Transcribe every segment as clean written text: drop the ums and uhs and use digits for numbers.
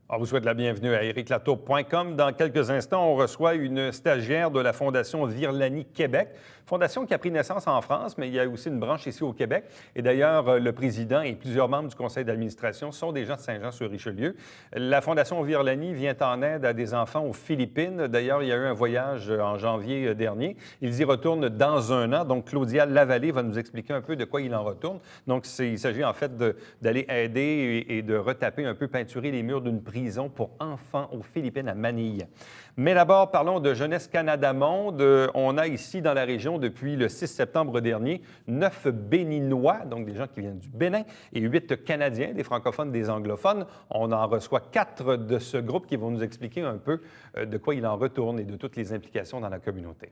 On vous souhaite la bienvenue à ericlatour.com. Dans quelques instants, on reçoit une stagiaire de la Fondation Virlani Québec, fondation qui a pris naissance en France, mais il y a aussi une branche ici au Québec. Et d'ailleurs, le président et plusieurs membres du conseil d'administration sont des gens de Saint-Jean-sur-Richelieu. La Fondation Virlani vient en aide à des enfants aux Philippines. D'ailleurs, il y a eu un voyage en janvier dernier. Ils y retournent dans un an. Donc, Claudia Lavallée va nous expliquer un peu de quoi il en retourne. Donc, il s'agit en fait d'aller aider et de retaper un peu, peinturer les murs d'une prison pour enfants aux Philippines à Manille. Mais d'abord, parlons de Jeunesse Canada Monde. On a ici dans la région, depuis le 6 septembre dernier, 9 Béninois, donc des gens qui viennent du Bénin, et 8 Canadiens, des francophones, des anglophones. On en reçoit 4 de ce groupe qui vont nous expliquer un peu de quoi il en retourne et de toutes les implications dans la communauté.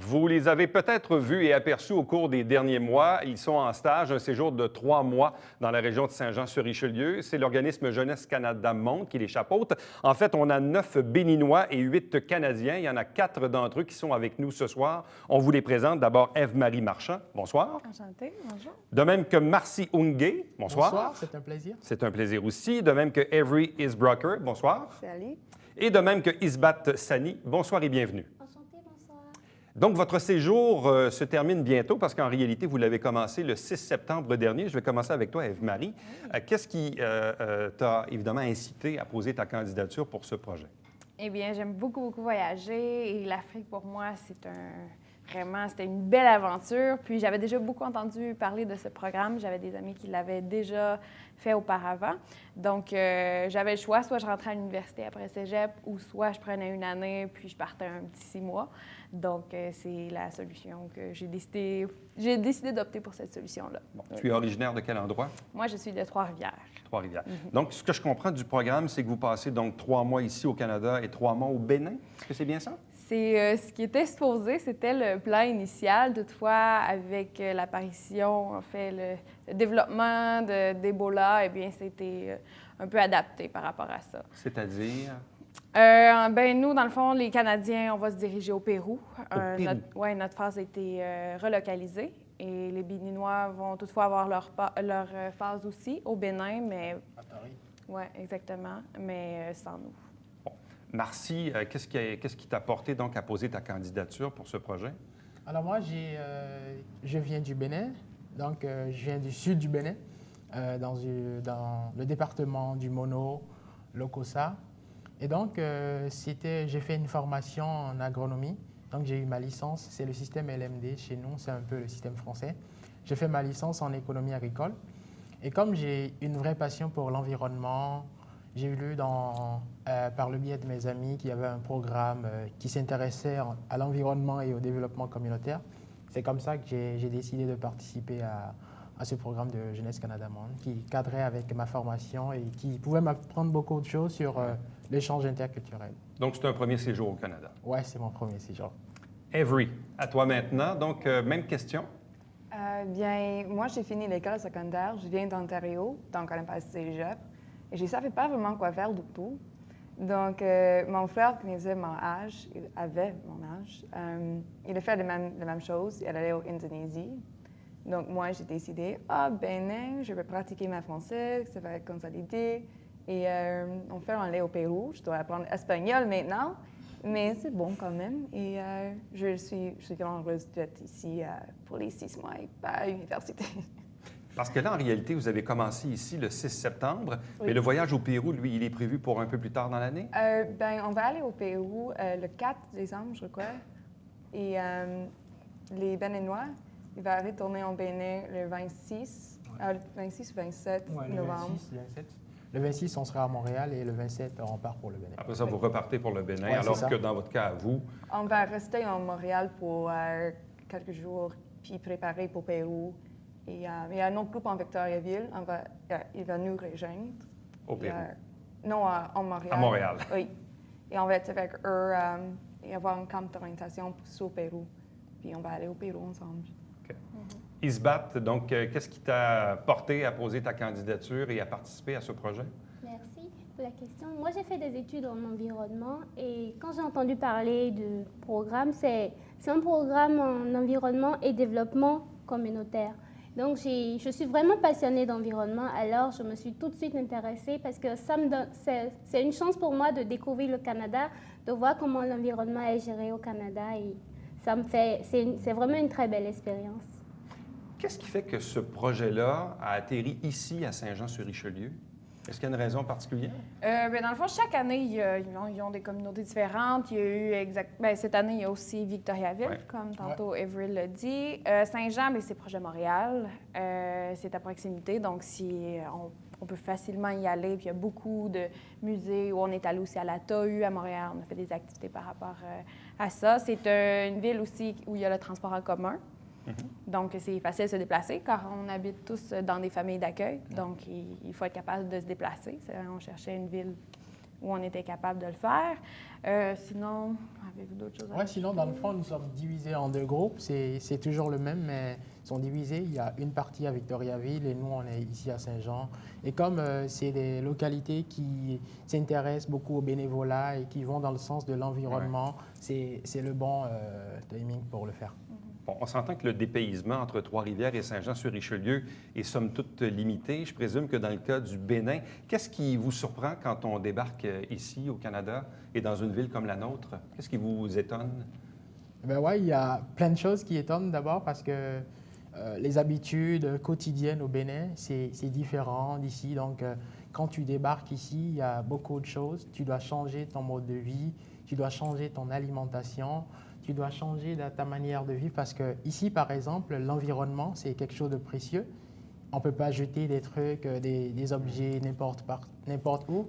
Vous les avez peut-être vus et aperçus au cours des derniers mois. Ils sont en stage, un séjour de 3 mois dans la région de Saint-Jean-sur-Richelieu. C'est l'organisme Jeunesse Canada Monde qui les chapeaute. En fait, on a 9 Béninois et 8 Canadiens. Il y en a 4 d'entre eux qui sont avec nous ce soir. On vous les présente. D'abord, Ève-Marie Marchand. Bonsoir. Enchantée. Bonjour. De même que Marcy Unge. Bonsoir. Bonsoir, c'est un plaisir. C'est un plaisir aussi. De même que Avery Isbrocker. Bonsoir. Salut. Et de même que Isbat Sani. Bonsoir et bienvenue. Bonsoir. Donc, votre séjour se termine bientôt parce qu'en réalité, vous l'avez commencé le 6 septembre dernier. Je vais commencer avec toi, Ève-Marie. Qu'est-ce qui t'a évidemment incité à poser ta candidature pour ce projet? Eh bien, j'aime beaucoup voyager et l'Afrique, pour moi, c'était une belle aventure. Puis, j'avais déjà beaucoup entendu parler de ce programme. J'avais des amis qui l'avaient déjà fait auparavant. Donc, j'avais le choix. Soit je rentrais à l'université après cégep ou soit je prenais une année puis je partais un petit 6 mois. Donc, c'est la solution que j'ai décidé. J'ai décidé d'opter pour cette solution-là. Bon, tu es originaire de quel endroit? Moi, je suis de Trois-Rivières. Trois-Rivières. Donc, ce que je comprends du programme, c'est que vous passez donc 3 mois ici au Canada et 3 mois au Bénin. Est-ce que c'est bien ça? C'est ce qui était supposé, c'était le plan initial. Toutefois, avec l'apparition, en fait, le développement d'Ebola, eh bien, c'était un peu adapté par rapport à ça. C'est-à-dire? Nous, dans le fond, les Canadiens, on va se diriger au Pérou. Pérou. Notre phase a été relocalisée et les Béninois vont toutefois avoir leur phase aussi au Bénin, mais... À Paris. Oui, exactement, mais sans nous. Marcy, qu'est-ce qui t'a porté donc à poser ta candidature pour ce projet? Alors moi, je viens du Bénin, donc je viens du sud du Bénin, dans le département du Mono, Lokossa. Et donc, j'ai fait une formation en agronomie, donc j'ai eu ma licence, c'est le système LMD chez nous, c'est un peu le système français. J'ai fait ma licence en économie agricole. Et comme j'ai une vraie passion pour l'environnement, j'ai lu par le biais de mes amis qu'il y avait un programme qui s'intéressait à l'environnement et au développement communautaire. C'est comme ça que j'ai décidé de participer à ce programme de Jeunesse Canada Monde qui cadrait avec ma formation et qui pouvait m'apprendre beaucoup de choses sur l'échange interculturel. Donc, c'est un premier séjour au Canada. Oui, c'est mon premier séjour. Avery, à toi maintenant. Donc, même question. Bien, moi, j'ai fini l'école secondaire. Je viens d'Ontario, donc on a passé cégep. Et je ne savais pas vraiment quoi faire du tout. Donc, mon frère qui avait mon âge, il a fait la même chose. Il allait en Indonésie. Donc, moi, j'ai décidé, Bénin, je vais pratiquer ma français, ça va être consolidé. Et on allait au Pérou. Je dois apprendre espagnol maintenant, mais c'est bon quand même. Et je suis vraiment heureuse d'être ici pour les 6 mois et pas à l'université. Parce que là, en réalité, vous avez commencé ici le 6 septembre, Oui. mais le voyage au Pérou, lui, il est prévu pour un peu plus tard dans l'année? On va aller au Pérou le 4 décembre, je crois. Et les Béninois, ils vont retourner en Bénin le 26 ou 27 novembre. Le 27. Le 26, on sera à Montréal et le 27, on part pour le Bénin. Après ça, vous repartez pour le Bénin, Ouais, alors c'est ça. que dans votre cas, vous, On va rester en Montréal pour quelques jours, puis préparer pour Pérou. Et il y a un autre groupe en Victoriaville, il va nous rejoindre. au Pérou. Non, en Montréal. À Montréal. Oui. Et on va être avec eux et avoir un camp d'orientation sur le Pérou. Puis on va aller au Pérou ensemble. OK. Isbat, donc, qu'est-ce qui t'a porté à poser ta candidature et à participer à ce projet? Merci pour la question. Moi, j'ai fait des études en environnement et quand j'ai entendu parler du programme, c'est un programme en environnement et développement communautaire. Donc, je suis vraiment passionnée d'environnement, alors je me suis tout de suite intéressée parce que c'est une chance pour moi de découvrir le Canada, de voir comment l'environnement est géré au Canada et c'est vraiment une très belle expérience. Qu'est-ce qui fait que ce projet-là a atterri ici à Saint-Jean-sur-Richelieu? Est-ce qu'il y a une raison particulière? Bien, dans le fond, chaque année, ils ont des communautés différentes. Il y a eu cette année, il y a aussi Victoriaville, comme tantôt Avery l'a dit. Saint-Jean, c'est proche de Montréal. C'est à proximité, donc on peut facilement y aller. Puis il y a beaucoup de musées où on est allé aussi à la TAU à Montréal. On a fait des activités par rapport à ça. C'est une ville aussi où il y a le transport en commun. Donc, c'est facile de se déplacer car on habite tous dans des familles d'accueil. Donc, il faut être capable de se déplacer. On cherchait une ville où on était capable de le faire. Sinon, avez-vous d'autres choses à dire? Oui, sinon, dans le fond, nous sommes divisés en deux groupes. C'est toujours le même, mais ils sont divisés. Il y a une partie à Victoriaville et nous, on est ici à Saint-Jean. Et comme c'est des localités qui s'intéressent beaucoup au bénévolat et qui vont dans le sens de l'environnement, c'est le bon timing pour le faire. Bon, on s'entend que le dépaysement entre Trois-Rivières et Saint-Jean-sur-Richelieu est somme toute limité. Je présume que dans le cas du Bénin, qu'est-ce qui vous surprend quand on débarque ici au Canada et dans une ville comme la nôtre? Qu'est-ce qui vous étonne? Ben ouais, il y a plein de choses qui étonnent d'abord parce que les habitudes quotidiennes au Bénin, c'est différent d'ici. Donc, quand tu débarques ici, il y a beaucoup de choses. Tu dois changer ton mode de vie, tu dois changer ton alimentation. Tu dois changer ta manière de vivre parce que ici, par exemple, l'environnement, c'est quelque chose de précieux. On ne peut pas jeter des trucs, des objets n'importe où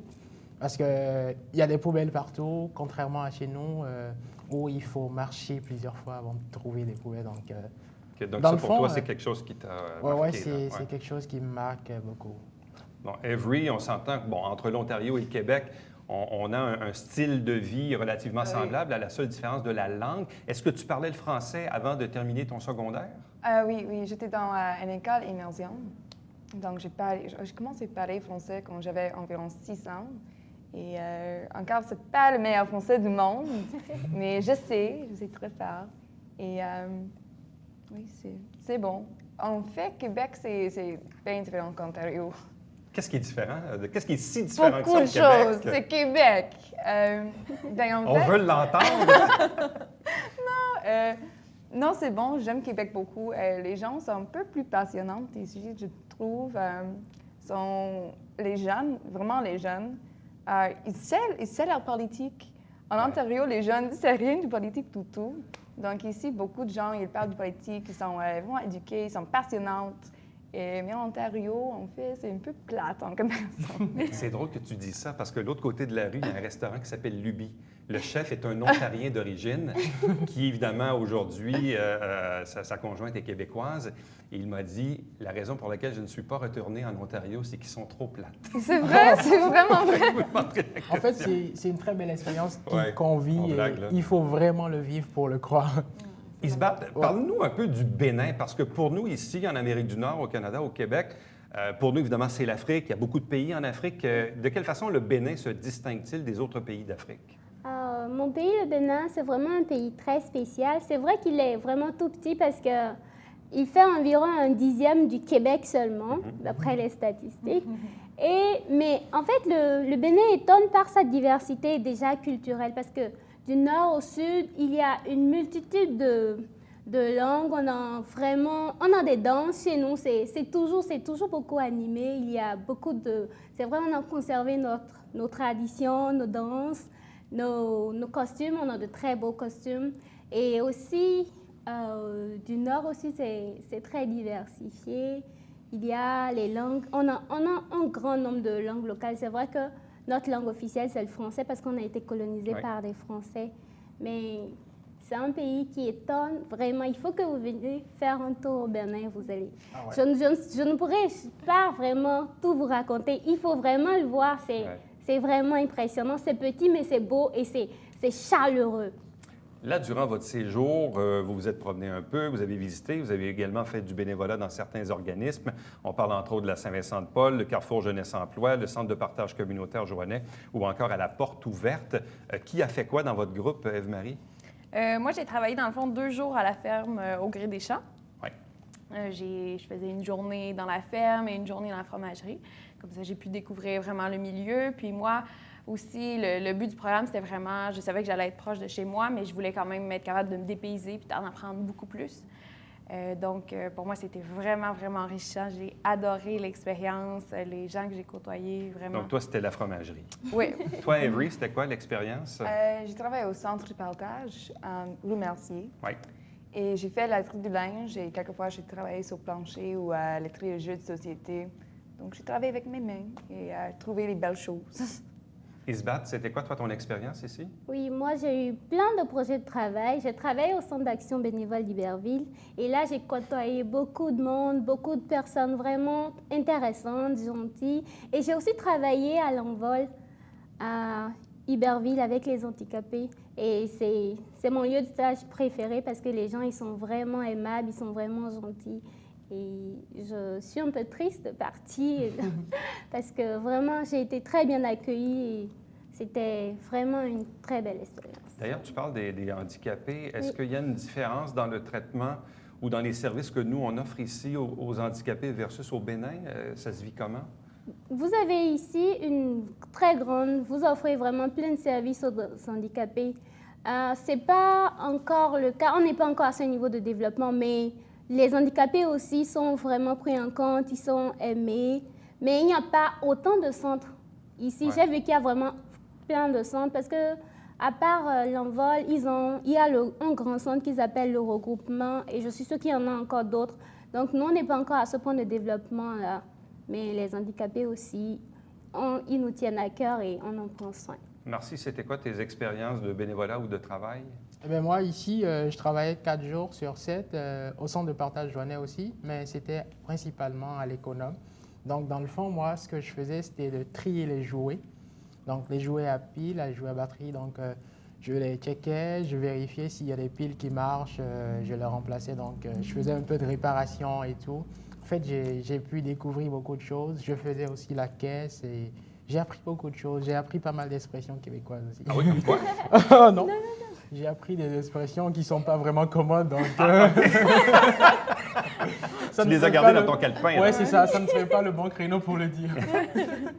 parce qu'il y a des poubelles partout, contrairement à chez nous où il faut marcher plusieurs fois avant de trouver des poubelles. Donc ça, pour toi, c'est quelque chose qui t'a marqué? Oui, c'est quelque chose qui me marque beaucoup. Bon, Avery, on s'entend que, entre l'Ontario et le Québec, on a un style de vie relativement semblable, à la seule différence de la langue. Est-ce que tu parlais le français avant de terminer ton secondaire? Oui, j'étais dans une école immersion. Donc, j'ai commencé à parler français quand j'avais environ 6 ans. Et encore, c'est pas le meilleur français du monde, mais je sais très fort. Et oui, c'est bon. En fait, Québec, c'est bien différent qu'Ontario. Qu'est-ce qui est différent? Qu'est-ce qui est si différent Beaucoup que ça, de choses. C'est Québec. On veut l'entendre. Non, c'est bon. J'aime Québec beaucoup. Les gens sont un peu plus passionnants ici, je trouve. Les jeunes, vraiment les jeunes, ils savent leur politique. En Ontario, les jeunes ne savent rien de politique du tout. Donc ici, beaucoup de gens, ils parlent de politique, ils sont vraiment éduqués, ils sont passionnants. Mais en Ontario, en fait, c'est un peu plate en comparaison. C'est drôle que tu dises ça parce que de l'autre côté de la rue, il y a un restaurant qui s'appelle Luby. Le chef est un Ontarien d'origine qui, évidemment, aujourd'hui, sa conjointe est québécoise. Et il m'a dit, la raison pour laquelle je ne suis pas retourné en Ontario, c'est qu'ils sont trop plates. C'est vrai, c'est vraiment vrai. En fait, c'est une très belle expérience qu'on vit. Il faut vraiment le vivre pour le croire. Isbert, parle-nous un peu du Bénin, parce que pour nous, ici, en Amérique du Nord, au Canada, au Québec, pour nous, évidemment, c'est l'Afrique. Il y a beaucoup de pays en Afrique. De quelle façon le Bénin se distingue-t-il des autres pays d'Afrique? Mon pays, le Bénin, c'est vraiment un pays très spécial. C'est vrai qu'il est vraiment tout petit parce qu'il fait environ 1/10 du Québec seulement, d'après les statistiques. Mais en fait, le Bénin étonne par sa diversité déjà culturelle parce que du nord au sud, il y a une multitude de langues. On a des danses chez nous. C'est toujours beaucoup animé. Il y a beaucoup de... C'est vrai, on a conservé nos traditions, nos danses, nos costumes. On a de très beaux costumes. Et aussi, du nord aussi, c'est très diversifié. Il y a les langues. On a un grand nombre de langues locales. C'est vrai que notre langue officielle, c'est le français parce qu'on a été colonisé par des Français. Mais c'est un pays qui étonne vraiment. Il faut que vous veniez faire un tour au Bénin, vous allez. Je ne pourrais pas vraiment tout vous raconter. Il faut vraiment le voir. C'est vraiment impressionnant. C'est petit, mais c'est beau et c'est chaleureux. Là, durant votre séjour, vous vous êtes promené un peu, vous avez visité, vous avez également fait du bénévolat dans certains organismes. On parle entre autres de la Saint-Vincent-de-Paul, le Carrefour Jeunesse-Emploi, le Centre de partage communautaire Joannais ou encore à la Porte ouverte. Qui a fait quoi dans votre groupe, Ève-Marie? Moi, j'ai travaillé dans le fond 2 jours à la ferme au Gré des Champs. Oui. Je faisais une journée dans la ferme et une journée dans la fromagerie. Comme ça, j'ai pu découvrir vraiment le milieu. Puis moi aussi, le but du programme, c'était vraiment, je savais que j'allais être proche de chez moi, mais je voulais quand même être capable de me dépayser puis d'en apprendre beaucoup plus. Donc, pour moi, c'était vraiment, vraiment enrichissant. J'ai adoré l'expérience, les gens que j'ai côtoyés, vraiment. Donc, toi, c'était la fromagerie. Oui. Toi, Avery, c'était quoi l'expérience? J'ai travaillé au centre de partage, rue Mercier. Oui. Et j'ai fait la laiterie du linge et quelquefois, j'ai travaillé sur plancher ou à la laiterie de jeux de société. Donc, j'ai travaillé avec mes mains et trouvé les belles choses. Isbat, c'était quoi, toi, ton expérience ici? Oui, moi, j'ai eu plein de projets de travail. J'ai travaillé au Centre d'action bénévole d'Iberville. Et là, j'ai côtoyé beaucoup de monde, beaucoup de personnes vraiment intéressantes, gentilles. Et j'ai aussi travaillé à l'envol à Iberville avec les handicapés. Et c'est mon lieu de stage préféré parce que les gens, ils sont vraiment aimables, ils sont vraiment gentils. Et je suis un peu triste de partir parce que vraiment, j'ai été très bien accueillie. C'était vraiment une très belle expérience. D'ailleurs, tu parles des handicapés. Est-ce Oui. qu'il y a une différence dans le traitement ou dans les services que nous, on offre ici aux handicapés versus au Bénin? Ça se vit comment? Vous avez ici une très grande, vous offrez vraiment plein de services aux handicapés. Ce n'est pas encore le cas, on n'est pas encore à ce niveau de développement, mais les handicapés aussi sont vraiment pris en compte, ils sont aimés, mais il n'y a pas autant de centres ici. Ouais. J'ai vu qu'il y a vraiment plein de centres parce que, à part l'envol, il y a un grand centre qu'ils appellent le regroupement et je suis sûre qu'il y en a encore d'autres. Donc, nous, on n'est pas encore à ce point de développement là, mais les handicapés aussi, ils nous tiennent à cœur et on en prend soin. Marcy, c'était quoi tes expériences de bénévolat ou de travail? Eh bien, moi, ici, je travaillais 4 jours sur 7 au centre de partage joannais aussi, mais c'était principalement à l'économe. Donc, dans le fond, moi, ce que je faisais, c'était de trier les jouets. Donc, les jouets à pile, les jouets à batterie. Donc, je les checkais, je vérifiais s'il y a des piles qui marchent, je les remplaçais. Donc, je faisais un peu de réparation et tout. En fait, j'ai pu découvrir beaucoup de choses. Je faisais aussi la caisse et j'ai appris beaucoup de choses. J'ai appris pas mal d'expressions québécoises aussi. Ah oui, comme quoi? Oh, non. J'ai appris des expressions qui ne sont pas vraiment commodes, donc... Tu les as gardées dans ton calepin. Oui, c'est ça. Ça ne serait pas le bon créneau pour le dire.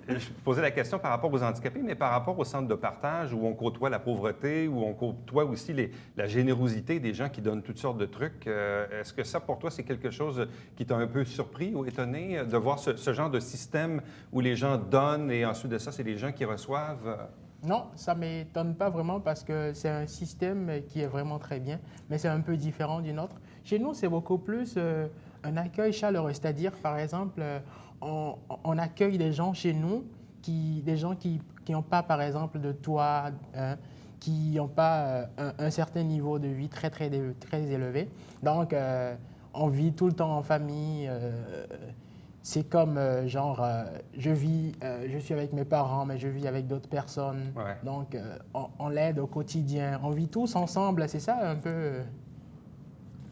Je posais la question par rapport aux handicapés, mais par rapport au centre de partage où on côtoie la pauvreté, où on côtoie aussi la générosité des gens qui donnent toutes sortes de trucs. Est-ce que ça, pour toi, c'est quelque chose qui t'a un peu surpris ou étonné de voir ce genre de système où les gens donnent et ensuite de ça, c'est les gens qui reçoivent? Non, ça ne m'étonne pas vraiment parce que c'est un système qui est vraiment très bien, mais c'est un peu différent du nôtre. Chez nous, c'est beaucoup plus un accueil chaleureux, c'est-à-dire, par exemple, on accueille des gens chez nous, des gens qui n'ont pas, par exemple, de toit, qui n'ont pas un certain niveau de vie très, très, très élevé. Donc, on vit tout le temps en famille. C'est comme, je suis avec mes parents, mais je vis avec d'autres personnes. Ouais. Donc, on l'aide au quotidien. On vit tous ensemble. C'est ça un peu...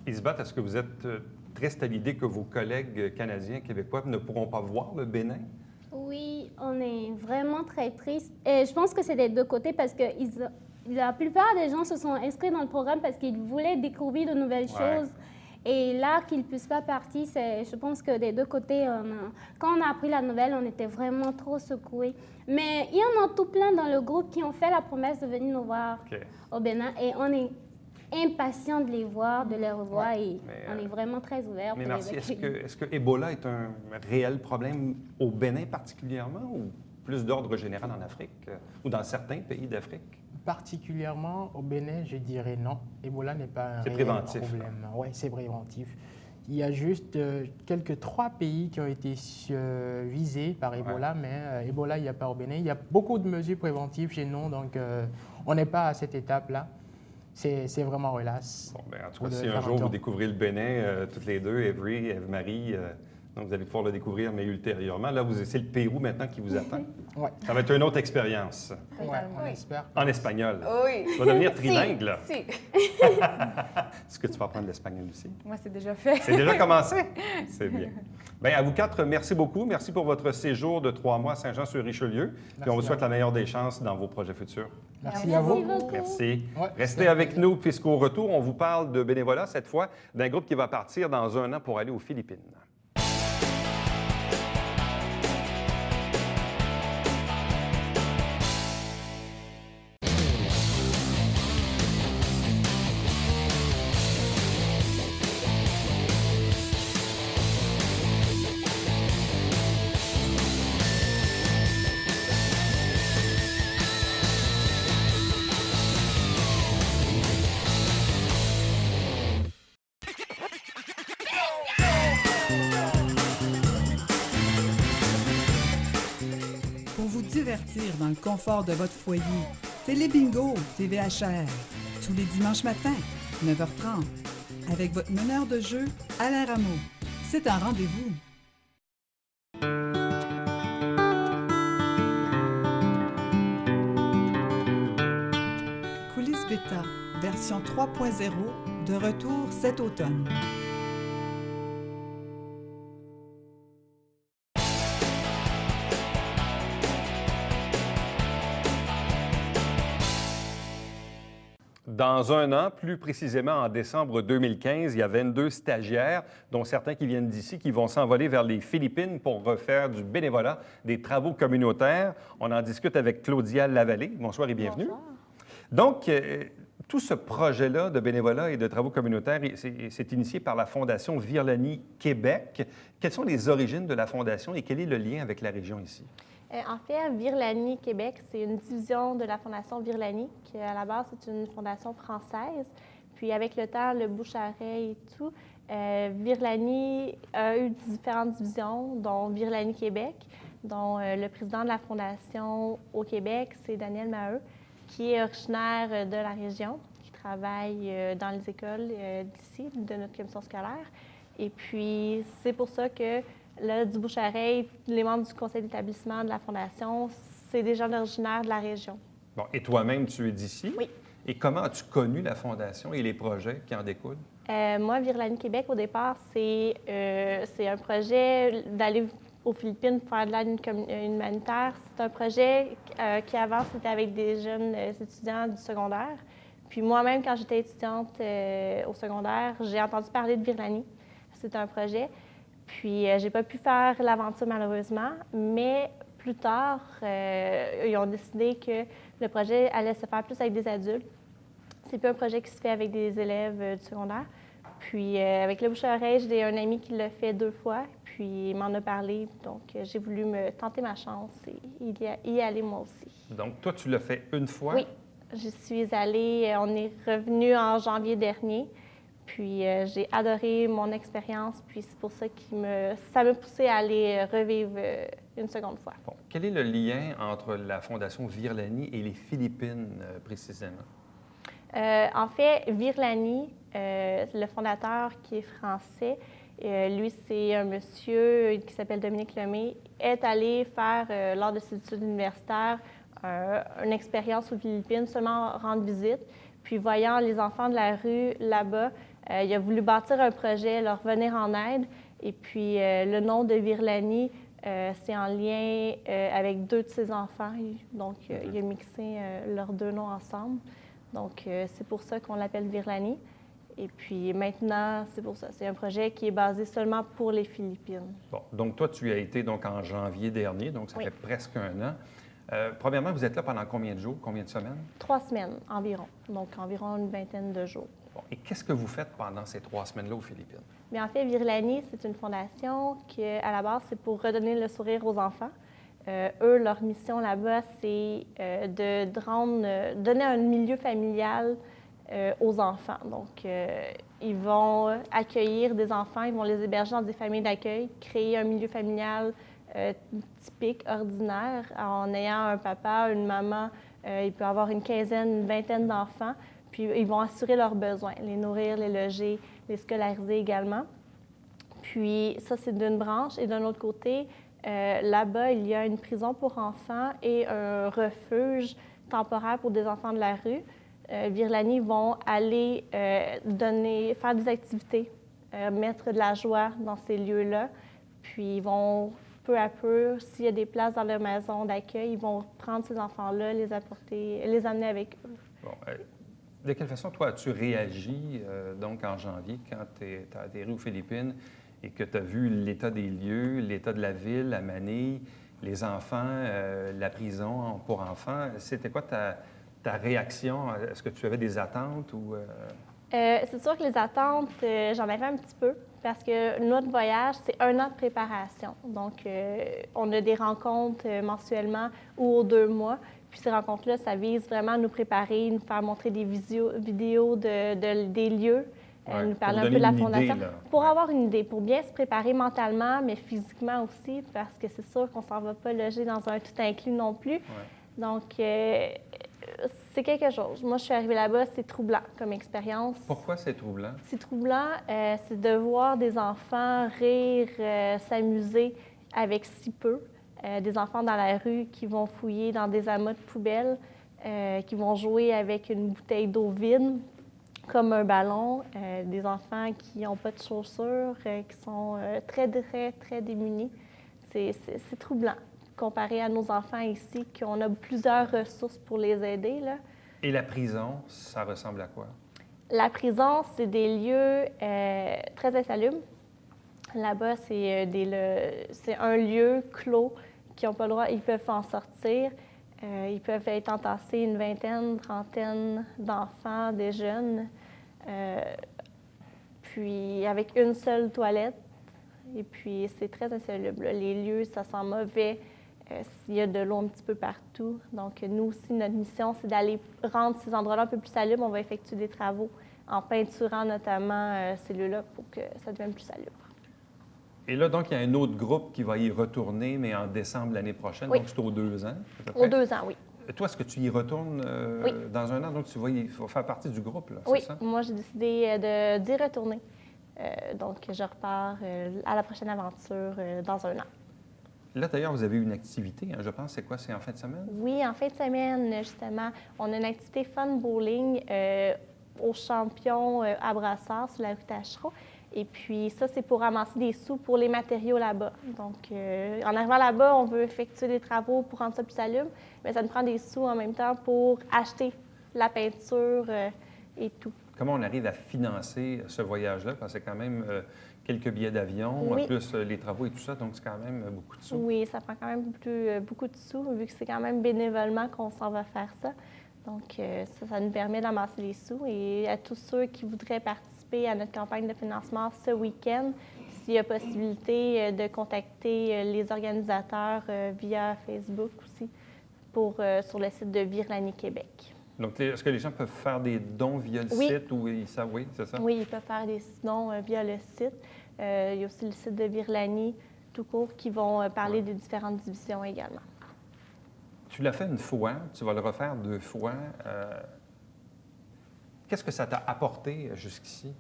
Isbat, est-ce que vous êtes triste à l'idée que vos collègues canadiens, québécois ne pourront pas voir le Bénin? Oui, on est vraiment très triste. Et je pense que c'est des deux côtés parce que la plupart des gens se sont inscrits dans le programme parce qu'ils voulaient découvrir de nouvelles choses. Et là, qu'ils ne puissent pas partir, je pense que des deux côtés, quand on a appris la nouvelle, on était vraiment trop secoués. Mais il y en a tout plein dans le groupe qui ont fait la promesse de venir nous voir au Bénin. Et on est impatients de les voir, de les revoir. Et on est vraiment très ouverts. Mais merci, est-ce que Ebola est un réel problème au Bénin particulièrement ou plus d'ordre général en Afrique ou dans certains pays d'Afrique? Particulièrement au Bénin, je dirais non. Ebola n'est pas un réel préventif, problème. Oui, c'est préventif. Il y a juste 3 pays qui ont été visés par Ebola, mais Ebola, il n'y a pas au Bénin. Il y a beaucoup de mesures préventives chez nous, donc on n'est pas à cette étape-là. C'est vraiment relax. Bon, ben, en tout cas, si un jour vous découvrez le Bénin, toutes les deux, Avery, Eve-Marie, Donc, vous allez pouvoir le découvrir, mais ultérieurement. Là, c'est le Pérou maintenant qui vous attend. Ouais. Ça va être une autre expérience. Ouais, on espère. En espagnol. Oui. Tu vas devenir trilingue, là. Si. Est-ce que tu vas apprendre l'espagnol aussi? Moi, c'est déjà fait. C'est déjà commencé? C'est bien. Bien, à vous quatre, merci beaucoup. Merci pour votre séjour de 3 mois à Saint-Jean-sur-Richelieu. Puis on vous souhaite la meilleure des chances dans vos projets futurs. Merci à vous. beaucoup. Merci. Ouais, Restez avec nous, puisqu'au retour, on vous parle de bénévolat, cette fois, d'un groupe qui va partir dans 1 an pour aller aux Philippines. Pour vous divertir dans le confort de votre foyer, Télé Bingo, TVHR, tous les dimanches matins, 9h30, avec votre meneur de jeu, Alain Rameau. C'est un rendez-vous. Coulisses Bêta, version 3.0, de retour cet automne. Dans 1 an, plus précisément en décembre 2015, il y a 22 stagiaires, dont certains qui viennent d'ici, qui vont s'envoler vers les Philippines pour refaire du bénévolat, des travaux communautaires. On en discute avec Claudia Lavallée. Bonsoir et bienvenue. Bonsoir. Donc, tout ce projet-là de bénévolat et de travaux communautaires, c'est initié par la Fondation Virlani Québec. Quelles sont les origines de la Fondation et quel est le lien avec la région ici? En fait, Virlani Québec, c'est une division de la Fondation Virlani, qui à la base, c'est une fondation française. Puis avec le temps, le bouche-à-oreille et tout, Virlani a eu différentes divisions, dont Virlani Québec, dont le président de la Fondation au Québec, c'est Daniel Maheu, qui est originaire de la région, qui travaille dans les écoles d'ici, de notre commission scolaire. Et puis, c'est pour ça que là, du bouche-à-oreille, les membres du conseil d'établissement de la Fondation, c'est des gens originaires de la région. Bon, et toi-même, tu es d'ici? Oui. Et comment as-tu connu la Fondation et les projets qui en découlent? Moi, Virlani Québec, au départ, c'est un projet d'aller aux Philippines pour faire de l'aide humanitaire. C'est un projet qui, avant, c'était avec des jeunes étudiants du secondaire. Puis moi-même, quand j'étais étudiante au secondaire, j'ai entendu parler de Virlani. C'est un projet. Puis, j'ai pas pu faire l'aventure, malheureusement, mais plus tard, ils ont décidé que le projet allait se faire plus avec des adultes. C'est plus un projet qui se fait avec des élèves du secondaire. Puis, avec le bouche-à-oreille, j'ai un ami qui l'a fait 2 fois, puis il m'en a parlé. Donc, j'ai voulu me tenter ma chance et y aller moi aussi. Donc, toi, tu l'as fait une fois? Oui, j'y suis allée. On est revenu en janvier dernier. Puis j'ai adoré mon expérience, puis c'est pour ça que ça m'a poussé à aller revivre une seconde fois. Bon. Quel est le lien entre la Fondation Virlani et les Philippines, précisément? En fait, Virlani, le fondateur qui est français, lui, c'est un monsieur qui s'appelle Dominique Lemay, est allé faire, lors de ses études universitaires, une expérience aux Philippines, seulement rendre visite. Puis voyant les enfants de la rue là-bas, il a voulu bâtir un projet, leur venir en aide. Et puis, le nom de Virlani, c'est en lien avec 2 de ses enfants. Donc, il a mixé leurs 2 noms ensemble. Donc, c'est pour ça qu'on l'appelle Virlani. Et puis, maintenant, c'est pour ça. C'est un projet qui est basé seulement pour les Philippines. Bon. Donc, toi, tu y as été donc, en janvier dernier, donc ça Oui. fait presque 1 an. Premièrement, vous êtes là pendant combien de jours, combien de semaines? 3 semaines environ. Donc, environ une vingtaine de jours. Bon. Et qu'est-ce que vous faites pendant ces 3 semaines-là aux Philippines? Bien, en fait, Virlani, c'est une fondation qui, à la base, c'est pour redonner le sourire aux enfants. Eux, leur mission là-bas, c'est de donner un milieu familial aux enfants. Donc, ils vont accueillir des enfants, ils vont les héberger dans des familles d'accueil, créer un milieu familial typique, ordinaire, en ayant un papa, une maman, il peut avoir une quinzaine, une vingtaine d'enfants, puis ils vont assurer leurs besoins, les nourrir, les loger, les scolariser également. Puis ça, c'est d'une branche. Et d'un autre côté, là-bas, il y a une prison pour enfants et un refuge temporaire pour des enfants de la rue. Virlani vont aller faire des activités, mettre de la joie dans ces lieux-là. Puis ils vont, peu à peu, s'il y a des places dans leur maison d'accueil, ils vont prendre ces enfants-là, les amener avec eux. Bon, de quelle façon, toi, as-tu réagi donc en janvier quand tu as atterri aux Philippines et que tu as vu l'état des lieux, l'état de la ville, à Manille, les enfants, la prison pour enfants? C'était quoi ta réaction? Est-ce que tu avais des attentes ou... C'est sûr que les attentes, j'en avais un petit peu parce que notre voyage, c'est 1 an de préparation. Donc, on a des rencontres mensuellement ou aux 2 mois. Puis ces rencontres-là, ça vise vraiment à nous préparer, nous faire montrer des vidéos des lieux, nous parler un peu de la fondation. Pour avoir une idée, pour bien se préparer mentalement, mais physiquement aussi, parce que c'est sûr qu'on ne s'en va pas loger dans un tout inclus non plus. Ouais. Donc, c'est quelque chose. Moi, je suis arrivée là-bas, c'est troublant comme expérience. Pourquoi c'est troublant? C'est troublant, c'est de voir des enfants rire, s'amuser avec si peu. Des enfants dans la rue qui vont fouiller dans des amas de poubelles, qui vont jouer avec une bouteille d'eau vide comme un ballon. Des enfants qui n'ont pas de chaussures, qui sont très, très, très démunis. C'est troublant. Comparé à nos enfants ici, qu'on a plusieurs ressources pour les aider. Là. Et la prison, ça ressemble à quoi? La prison, c'est des lieux très insalubres. Là-bas, c'est un lieu clos qui n'ont pas le droit, ils peuvent en sortir. Ils peuvent être entassés une vingtaine, trentaine d'enfants, des jeunes, puis avec une seule toilette. Et puis, c'est très insalubre. Les lieux, ça sent mauvais. S'il y a de l'eau un petit peu partout. Donc, nous aussi, notre mission, c'est d'aller rendre ces endroits-là un peu plus salubres. On va effectuer des travaux en peinturant notamment ces lieux-là pour que ça devienne plus salubre. Et là, donc, il y a un autre groupe qui va y retourner, mais en décembre l'année prochaine. Oui. Donc, c'est aux 2 ans. Aux 2 ans, oui. Toi, est-ce que tu y retournes oui. Dans 1 an? Donc, tu vas faire partie du groupe, là, oui. C'est ça? Moi, j'ai décidé d'y retourner. Donc, je repars à la prochaine aventure dans 1 an. Là, d'ailleurs, vous avez une activité, hein, je pense. C'est quoi? C'est en fin de semaine? Oui, en fin de semaine, justement. On a une activité fun bowling au Champion à Brassard, sur la rue Tachereau. Et puis, ça, c'est pour ramasser des sous pour les matériaux là-bas. Donc, en arrivant là-bas, on veut effectuer des travaux pour rendre ça plus salubre, mais ça nous prend des sous en même temps pour acheter la peinture et tout. Comment on arrive à financer ce voyage-là? Parce que c'est quand même quelques billets d'avion, oui. plus les travaux et tout ça, donc c'est quand même beaucoup de sous. Oui, ça prend quand même beaucoup de sous, vu que c'est quand même bénévolement qu'on s'en va faire ça. Donc, ça nous permet d'amasser les sous. Et à tous ceux qui voudraient participer à notre campagne de financement ce week-end, s'il y a possibilité de contacter les organisateurs via Facebook aussi, sur le site de Virlani Québec. Donc, est-ce que les gens peuvent faire des dons via le site ou ils savent, oui, c'est ça? Oui, ils peuvent faire des dons via le site. Il y a aussi le site de Virlani, tout court, qui vont parler des différentes divisions également. Tu l'as fait une fois, tu vas le refaire 2 fois. Qu'est-ce que ça t'a apporté jusqu'ici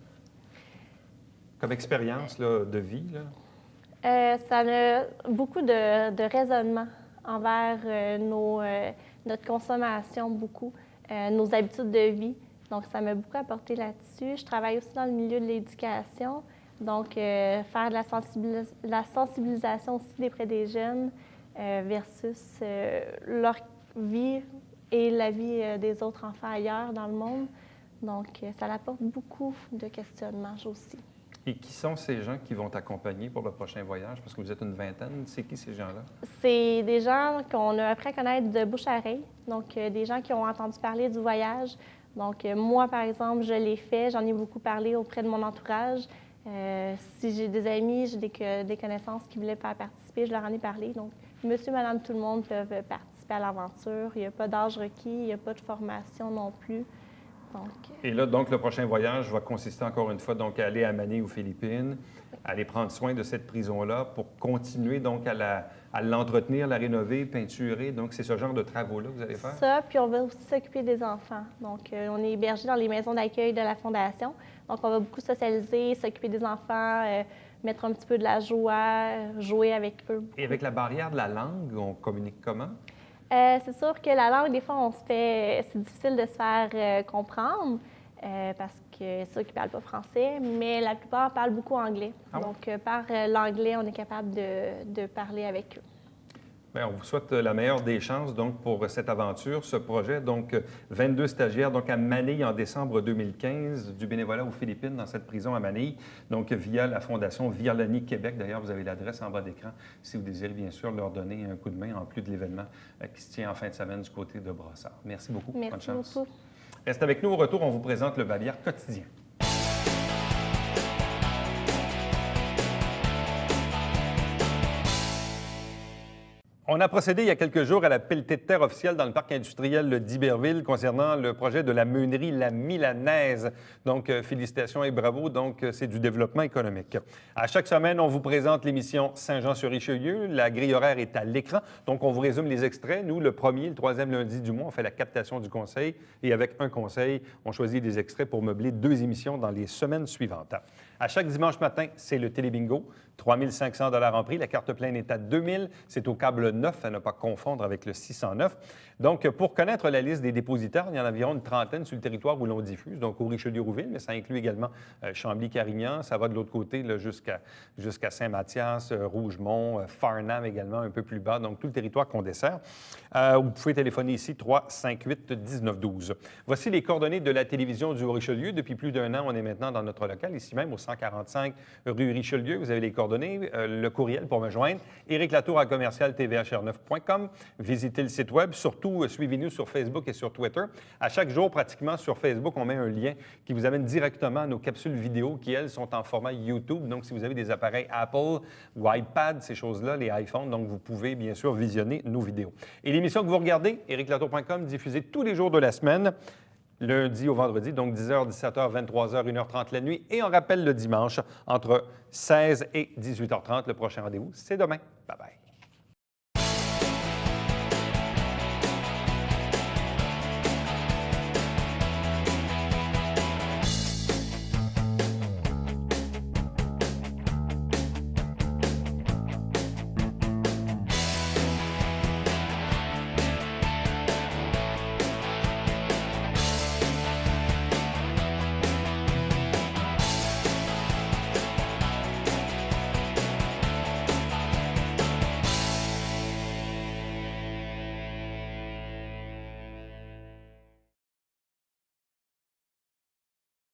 comme expérience là, de vie? Là? Ça a beaucoup de raisonnement envers notre consommation, beaucoup. Nos habitudes de vie. Donc, ça m'a beaucoup apporté là-dessus. Je travaille aussi dans le milieu de l'éducation. Donc, faire de la sensibilisation aussi près des jeunes versus leur vie et la vie des autres enfants ailleurs dans le monde. Donc, ça apporte beaucoup de questionnements aussi. Et qui sont ces gens qui vont t'accompagner pour le prochain voyage? Parce que vous êtes une vingtaine. C'est qui ces gens-là? C'est des gens qu'on a appris à connaître de bouche à oreille. Donc, des gens qui ont entendu parler du voyage. Donc, moi, par exemple, je l'ai fait. J'en ai beaucoup parlé auprès de mon entourage. Si j'ai des amis, j'ai des connaissances qui voulaient faire participer, je leur en ai parlé. Donc, monsieur, madame, tout le monde peuvent participer à l'aventure. Il n'y a pas d'âge requis, il n'y a pas de formation non plus. Donc, et là, donc, le prochain voyage va consister encore une fois donc, à aller à Manille aux Philippines, aller prendre soin de cette prison-là pour continuer donc à l'entretenir, la rénover, peinturer. Donc, c'est ce genre de travaux-là que vous allez faire? Ça, puis on va aussi s'occuper des enfants. Donc, on est hébergé dans les maisons d'accueil de la Fondation. Donc, on va beaucoup socialiser, s'occuper des enfants, mettre un petit peu de la joie, jouer avec eux. Et avec la barrière de la langue, on communique comment? C'est sûr que la langue, des fois, c'est difficile de se faire comprendre parce que c'est sûr qu'ils ne parlent pas français, mais la plupart parlent beaucoup anglais. Ah ouais? Donc, par l'anglais, on est capable de parler avec eux. Bien, on vous souhaite la meilleure des chances donc, pour cette aventure, ce projet. Donc, 22 stagiaires donc, à Manille en décembre 2015, du bénévolat aux Philippines dans cette prison à Manille, donc via la Fondation Virlani Québec. D'ailleurs, vous avez l'adresse en bas d'écran si vous désirez bien sûr leur donner un coup de main en plus de l'événement qui se tient en fin de semaine du côté de Brossard. Merci beaucoup. Bonne Merci chance. beaucoup. Reste avec nous. Au retour, on vous présente le Bavière quotidien. On a procédé il y a quelques jours à la pelletée de terre officielle dans le parc industriel d'Iberville concernant le projet de la meunerie La Milanaise. Donc, félicitations et bravo. Donc, c'est du développement économique. À chaque semaine, on vous présente l'émission Saint-Jean-sur-Richelieu. La grille horaire est à l'écran. Donc, on vous résume les extraits. Nous, le premier, le troisième lundi du mois, on fait la captation du conseil. Et avec un conseil, on choisit des extraits pour meubler 2 émissions dans les semaines suivantes. À chaque dimanche matin, c'est le Télébingo. 3 500 $ en prix. La carte pleine est à 2 000. C'est au câble 9, à ne pas confondre avec le 609. Donc, pour connaître la liste des dépositaires, il y en a environ une trentaine sur le territoire où l'on diffuse, donc au Richelieu-Rouville, mais ça inclut également Chambly-Carignan. Ça va de l'autre côté jusqu'à Saint-Mathias, Rougemont, Farnham également, un peu plus bas, donc tout le territoire qu'on dessert. Vous pouvez téléphoner ici 358-1912. Voici les coordonnées de la télévision du Haut-Richelieu. Depuis plus d'1 an, on est maintenant dans notre local, ici même au 145 rue Richelieu. Vous avez les coordonnées, le courriel pour me joindre, Éric Latour à commercial tvhr9.com. Visitez le site web. Surtout, suivez-nous sur Facebook et sur Twitter. À chaque jour, pratiquement, sur Facebook, on met un lien qui vous amène directement à nos capsules vidéo qui, elles, sont en format YouTube. Donc, si vous avez des appareils Apple ou iPad, ces choses-là, les iPhones, donc vous pouvez, bien sûr, visionner nos vidéos. Et l'émission que vous regardez, ériclatour.com, diffusée tous les jours de la semaine, lundi au vendredi, donc 10h, 17h, 23h, 1h30 la nuit. Et on rappelle le dimanche entre 16 et 18h30. Le prochain rendez-vous, c'est demain. Bye-bye.